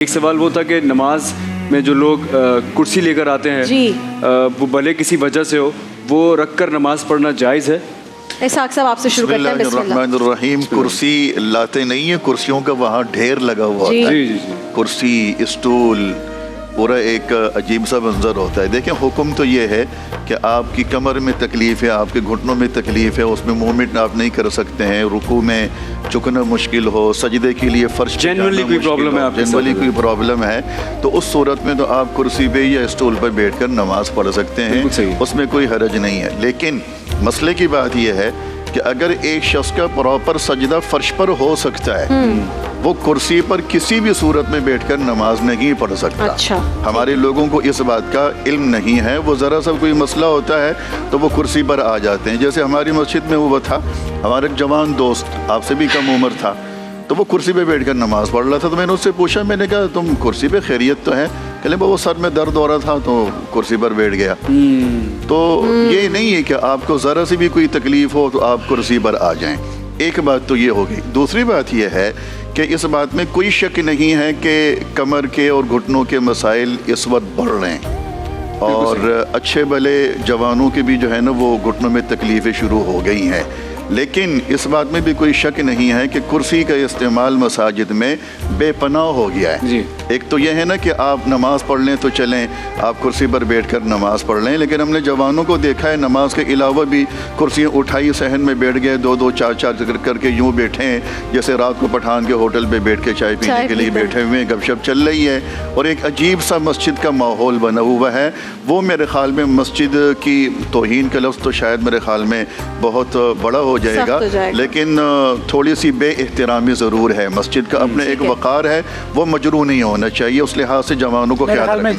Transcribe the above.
एक सवाल वो था कि नमाज में जो लोग कुर्सी लेकर आते हैं वो भले किसी वजह से हो, वो रख कर नमाज पढ़ना जायज़ है? इसहाक साहब आपसे शुरू करते हैं। बिस्मिल्लाहिर्रहमानिर्रहीम। कुर्सी लाते नहीं है, कुर्सियों का वहाँ ढेर लगा हुआ होता है। जी। कुर्सी, स्टूल, पूरा एक अजीब सा मंजर होता है। देखें, हुक्म तो ये है कि आपकी कमर में तकलीफ़ है, आपके घुटनों में तकलीफ़ है, उसमें मूवमेंट आप नहीं कर सकते हैं, रुकू में झुकना मुश्किल हो, सजदे के लिए फर्श जनरली कोई प्रॉब्लम है, जनरली कोई प्रॉब्लम है, तो उस सूरत में तो आप कुर्सी पे या स्टूल पर बैठकर नमाज पढ़ सकते हैं, उसमें कोई हरज नहीं है। लेकिन मसले की बात यह है कि अगर एक शख्स का प्रॉपर सजदा फर्श पर हो सकता है, वो कुर्सी पर किसी भी सूरत में बैठकर नमाज नहीं पढ़ सकता। अच्छा। हमारे लोगों को इस बात का इल्म नहीं है। वो ज़रा सा कोई मसला होता है तो वो कुर्सी पर आ जाते हैं। जैसे हमारी मस्जिद में वो था, हमारा एक जवान दोस्त, आपसे भी कम उम्र था, तो वो कुर्सी पे बैठकर नमाज पढ़ रहा था। तो मैंने उससे पूछा, मैंने कहा तुम कुर्सी पे खैरियत तो है? कहले वो सर में दर्द हो रहा था तो कुर्सी पर बैठ गया। तो ये नहीं है कि आपको ज़रा सी भी कोई तकलीफ़ हो तो आप कुर्सी पर आ जाएं। एक बात तो ये हो गई। दूसरी बात ये है कि इस बात में कोई शक नहीं है कि कमर के और घुटनों के मसाइल इस वक्त बढ़ रहे हैं, और अच्छे भले जवानों के भी जो है ना वो घुटनों में तकलीफ़ें शुरू हो गई हैं। लेकिन इस बात में भी कोई शक नहीं है कि कुर्सी का इस्तेमाल मसाजिद में बेपनाह हो गया है। जी। एक तो यह है ना कि आप नमाज पढ़ लें तो चलें, आप कुर्सी पर बैठकर नमाज पढ़ लें, लेकिन हमने जवानों को देखा है नमाज के अलावा भी कुर्सियाँ उठाई, सहन में बैठ गए, दो दो चार चार करके यूँ बैठे हैं जैसे रात को पठान के होटल पे बैठ के चाय पीने के लिए बैठे हुए हैं, गपशप चल रही है, और एक अजीब सा मस्जिद का माहौल बना हुआ है। वो मेरे ख्याल में मस्जिद की तौहीन का लफ्ज़ तो शायद मेरे ख्याल में बहुत बड़ा हो जाएगा, लेकिन थोड़ी सी बेएहतरामी ज़रूर है। मस्जिद का अपने एक वक़ार है, वो मजरू नहीं होना चाहिए। उस लिहाज से जवानों को ख्याल रखना